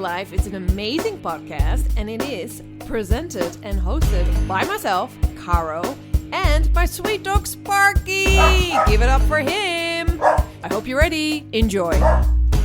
Life is an amazing podcast, and it is presented and hosted by myself, Caro, and my sweet dog Sparky. Give it up for him. I hope you're ready. Enjoy.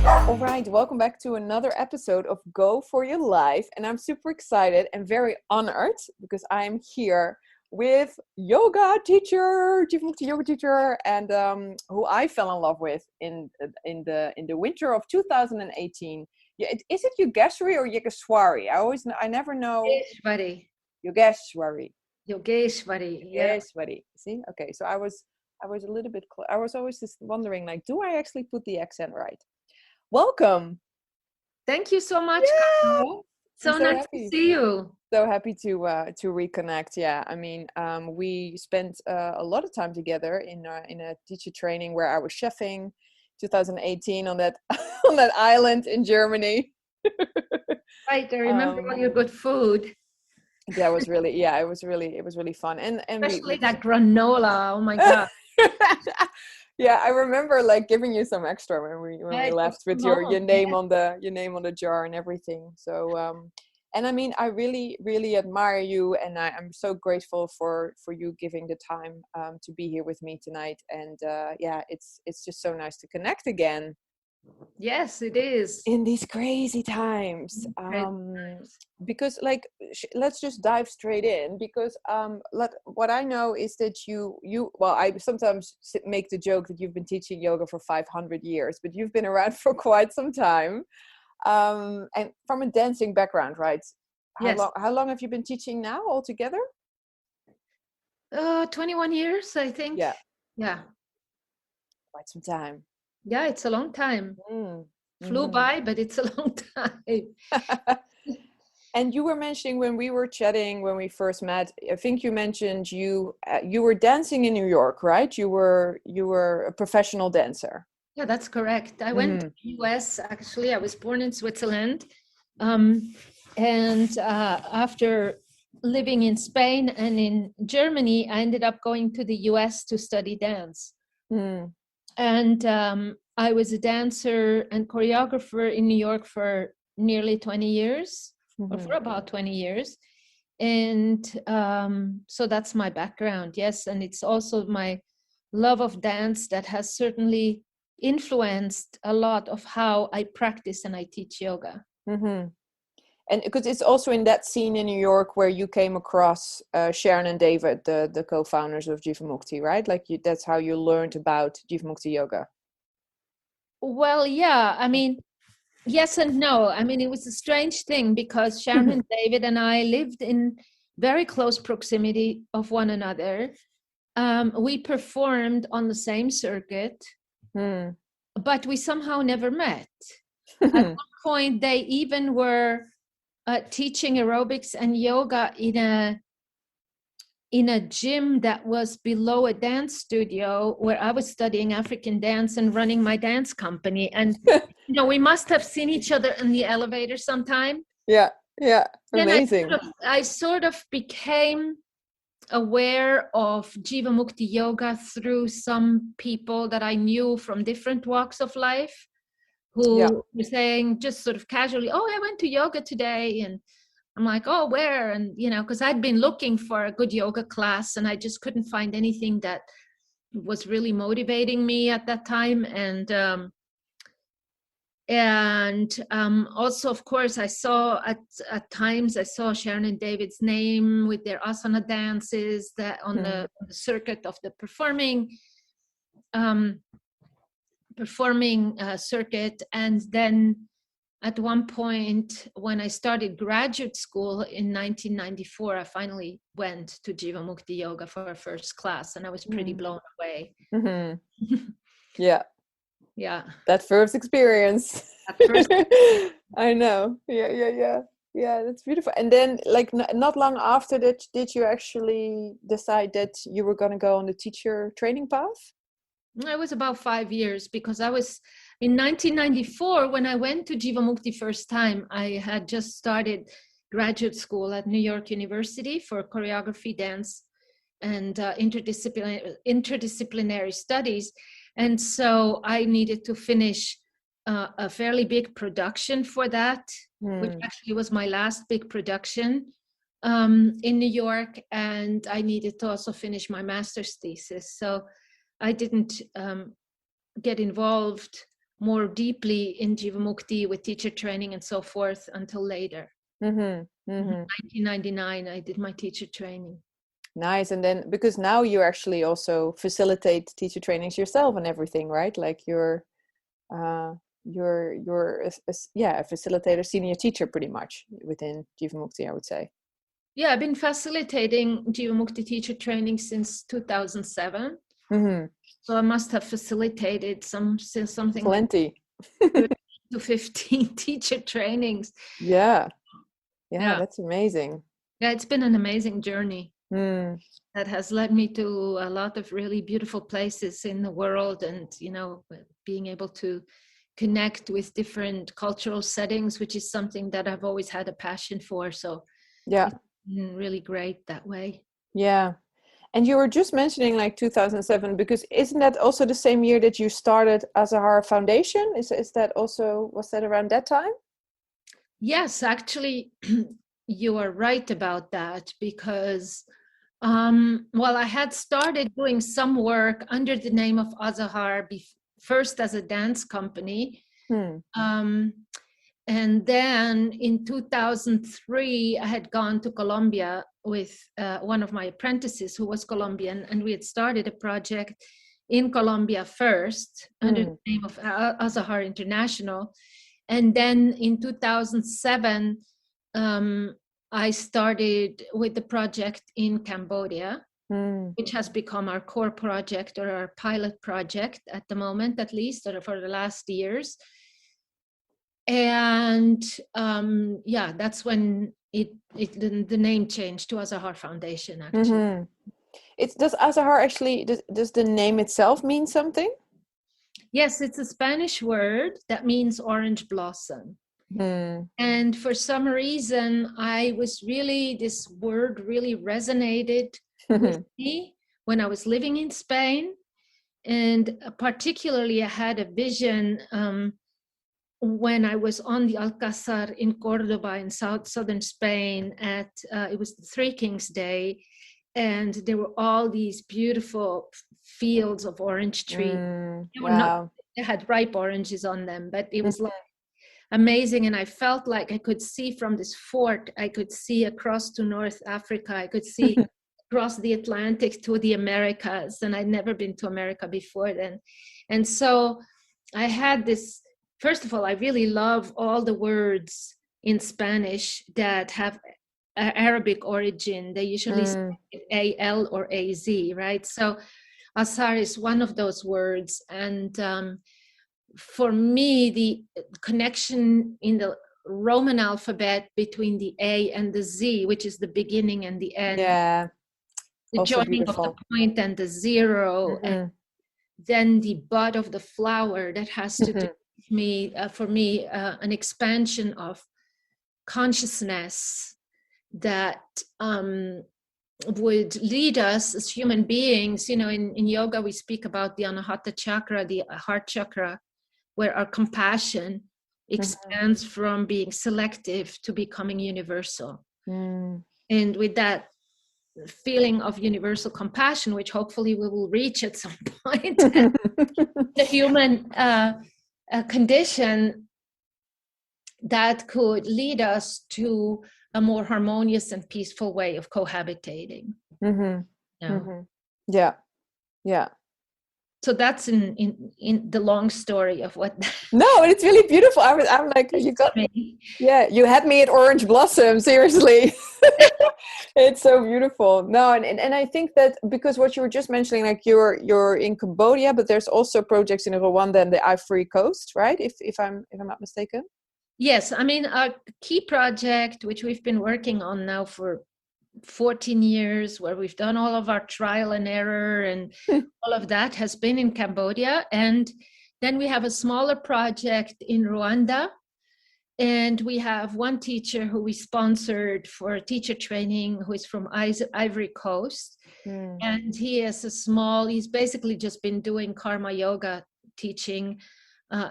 All right, welcome back to another episode of Go For Your Life, and I'm super excited and very honored because I'm here with yoga teacher, Jivamukti Yoga teacher, and who I fell in love with in the winter of 2018. Yeah, is it Yogeswari or Yogeswari? I never know. Yogeswari. Yogeswari. Yogeswari. Yeah. Yogeswari. See, okay. So I was a little bit. I was always just wondering, like, do I actually put the accent right? Welcome. Thank you so much, Caro. So nice to see you. So happy to reconnect. Yeah, I mean, we spent a lot of time together in a teacher training where I was chefing, 2018 on that on that island in Germany. Right, I remember all your good food. That was really, yeah, it was really fun, and especially that granola. Oh my god. Yeah, I remember like giving you some extra when we left with your name on the jar and everything. So and I mean, I really admire you, and I'm so grateful for you giving the time to be here with me tonight. And yeah, it's just so nice to connect again. Yes, it is. In these crazy times. Because like, let's just dive straight in, because what I know is that you well, I sometimes make the joke that you've been teaching yoga for 500 years, but you've been around for quite some time. And from a dancing background, right? Yes. How long have you been teaching now altogether? 21 years, I think. Yeah. Quite some time. Yeah, it's a long time. Flew by, but it's a long time. And you were mentioning when we were chatting, when we first met, I think you mentioned you were dancing in New York, right? You were a professional dancer. Yeah, that's correct. I went to the US, actually. I was born in Switzerland. And after living in Spain and in Germany, I ended up going to the US to study dance. And I was a dancer and choreographer in New York for nearly 20 years, or for about 20 years. And so that's my background, yes. And it's also my love of dance that has certainly influenced a lot of how I practice and I teach yoga. And because it's also in that scene in New York where you came across Sharon and David, the co-founders of Jivamukti, right? Like that's how you learned about Jivamukti Yoga. Well, yeah. I mean, yes and no. I mean, it was a strange thing because Sharon and David and I lived in very close proximity of one another. We performed on the same circuit, but we somehow never met. At one point, they even were teaching aerobics and yoga in a gym that was below a dance studio where I was studying African dance and running my dance company. And we must have seen each other in the elevator sometime. Yeah, amazing. Then I sort of became aware of Jivamukti Yoga through some people that I knew from different walks of life, who were saying just sort of casually, oh, I went to yoga today. And I'm like, oh, where? And, because I'd been looking for a good yoga class and I just couldn't find anything that was really motivating me at that time. And also, of course, I saw at times Sharon and David's name with their asana dances that on the circuit of the performing circuit. And then at one point when I started graduate school in 1994, I finally went to Jivamukti Yoga for a first class, and I was pretty blown away. Yeah. That first experience. I know. Yeah, that's beautiful. And then like not long after that, did you actually decide that you were going to go on the teacher training path? It was about 5 years, because I was in 1994 when I went to Jivamukti first time. I had just started graduate school at New York University for choreography, dance, and interdisciplinary studies. And so I needed to finish a fairly big production for that, which actually was my last big production in New York. And I needed to also finish my master's thesis. So I didn't get involved more deeply in Jivamukti with teacher training and so forth until later. In 1999, I did my teacher training. Nice. And then, because now you actually also facilitate teacher trainings yourself and everything, right? Like you're a facilitator, senior teacher pretty much within Jivamukti, I would say. Yeah, I've been facilitating Jivamukti teacher training since 2007. So I must have facilitated something plenty like to 15 teacher trainings. Yeah, that's amazing. Yeah, it's been an amazing journey that has led me to a lot of really beautiful places in the world, and being able to connect with different cultural settings, which is something that I've always had a passion for. So it's been really great that way. Yeah. And you were just mentioning like 2007, because isn't that also the same year that you started Azahara Foundation? Was that around that time? Yes, actually, you are right about that, because I had started doing some work under the name of Azahara first as a dance company. And then in 2003, I had gone to Colombia with one of my apprentices who was Colombian, and we had started a project in Colombia first under the name of Azahara International. And then in 2007, I started with the project in Cambodia, which has become our core project, or our pilot project at the moment, at least, or for the last years. And that's when the name changed to Azahara Foundation, actually. Does Azahara actually, does the name itself mean something? Yes, it's a Spanish word that means orange blossom. And for some reason, this word really resonated with me when I was living in Spain. And particularly, I had a vision when I was on the Alcázar in Cordoba in southern Spain it was the Three Kings Day, and there were all these beautiful fields of orange trees. They had ripe oranges on them, but it was like amazing. And I felt like I could see from this fort, I could see across to North Africa, I could see across the Atlantic to the Americas, and I'd never been to America before then. And so I had this. First of all, I really love all the words in Spanish that have Arabic origin. They usually say A-L or A-Z, right? So Azahar is one of those words. And for me, the connection in the Roman alphabet between the A and the Z, which is the beginning and the end, the joining of the point and the zero, and then the bud of the flower, that has to do for me an expansion of consciousness that would lead us as human beings. In yoga we speak about the Anahata chakra, the heart chakra, where our compassion expands from being selective to becoming universal. And with that feeling of universal compassion, which hopefully we will reach at some point, the human condition that could lead us to a more harmonious and peaceful way of cohabitating. Yeah. So that's in the long story of what. No, it's really beautiful. I'm like, you had me at orange blossom. Seriously, it's so beautiful. No, and I think that because what you were just mentioning, like you're in Cambodia, but there's also projects in Rwanda and the Ivory Coast, right? If I'm not mistaken. Yes, I mean, our key project, which we've been working on now for 14 years, where we've done all of our trial and error and all of that, has been in Cambodia. And then we have a smaller project in Rwanda. And we have one teacher who we sponsored for teacher training, who is from Ivory Coast. And he's basically just been doing karma yoga, teaching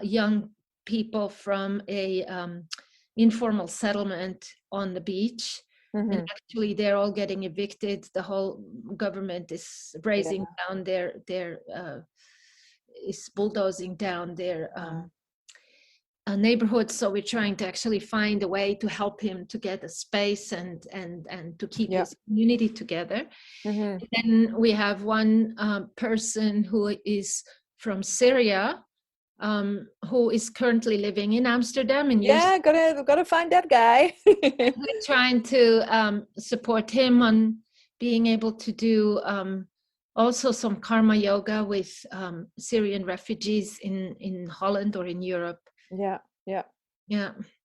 young people from a informal settlement on the beach. And actually they're all getting evicted. The whole government is razing down is bulldozing down their neighborhood. So we're trying to actually find a way to help him to get a space and to keep his community together. And then we have one person who is from Syria, who is currently living in Amsterdam. And gotta find that guy. we're trying to support him on being able to do also some karma yoga with Syrian refugees in Holland or in Europe. Yeah.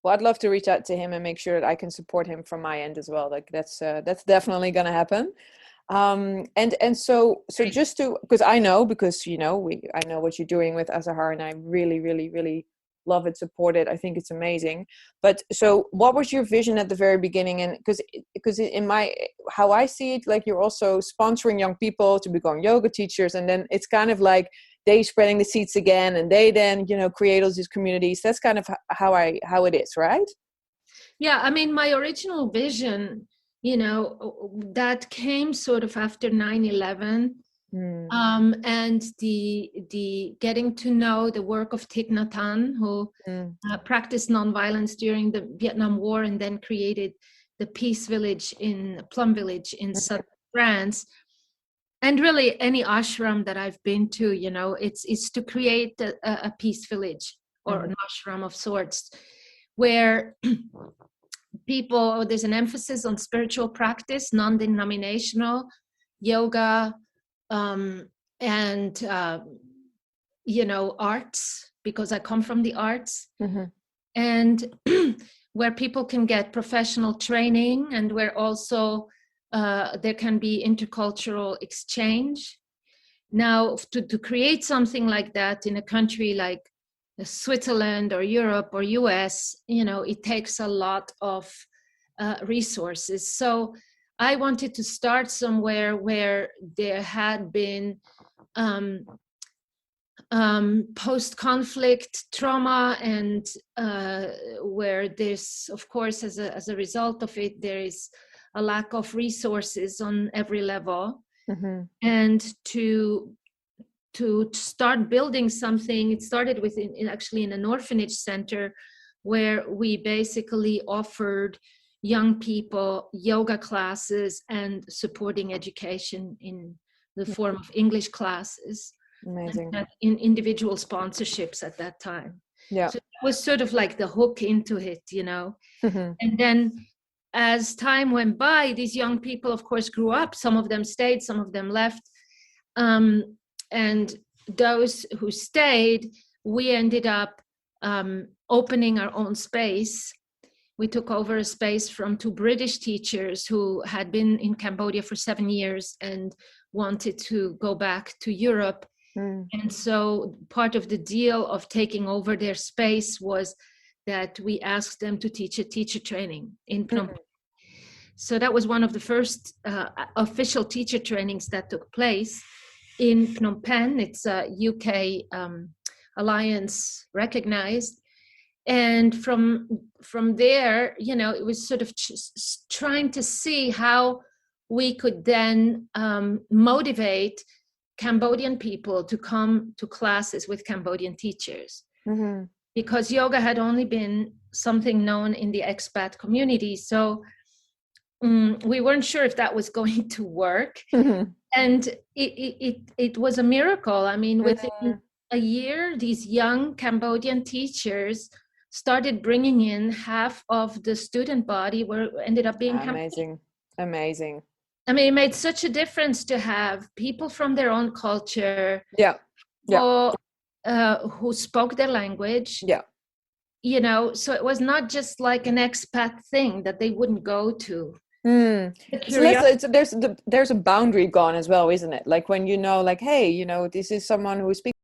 Well, I'd love to reach out to him and make sure that I can support him from my end as well. Like that's definitely gonna happen. And so just to, because I know what you're doing with Azahara, and I really, really, really love it, support it. I think it's amazing. But so what was your vision at the very beginning? And because in how I see it, like you're also sponsoring young people to become yoga teachers, and then it's kind of like they spreading the seeds again, and they then, create all these communities. That's kind of how it is, right? Yeah, I mean, my original vision, that came sort of after 9/11, and the getting to know the work of Thich Nhat Hanh, who practiced nonviolence during the Vietnam War and then created the Peace Village Plum Village in southern France. And really any ashram that I've been to, it's to create a peace village or an ashram of sorts, where there's an emphasis on spiritual practice, non-denominational yoga, and arts, because I come from the arts, and where people can get professional training, and where also there can be intercultural exchange. Now, to create something like that in a country like Switzerland or Europe or US, it takes a lot of resources. So I wanted to start somewhere where there had been post-conflict trauma, and where there's, of course, as a result of it, there is a lack of resources on every level. And to start building something, it started actually in an orphanage center, where we basically offered young people yoga classes and supporting education in the form of English classes. Amazing. In individual sponsorships at that time. Yeah. So it was sort of like the hook into it, And then as time went by, these young people, of course, grew up. Some of them stayed, some of them left. And those who stayed, we ended up opening our own space. We took over a space from 2 British teachers who had been in Cambodia for 7 years and wanted to go back to Europe. And so part of the deal of taking over their space was that we asked them to teach a teacher training in Phnom Penh. So that was one of the first official teacher trainings that took place in Phnom Penh. It's a UK alliance recognized. And from there, it was sort of trying to see how we could then motivate Cambodian people to come to classes with Cambodian teachers. Because yoga had only been something known in the expat community. So we weren't sure if that was going to work. And it was a miracle. I mean, within a year, these young Cambodian teachers started bringing in half of the student body, where ended up being amazing. I mean, it made such a difference to have people from their own culture, who spoke their language. So it was not just like an expat thing that they wouldn't go to. So there's a boundary gone as well, isn't it? Like when like, hey, this is someone who speaks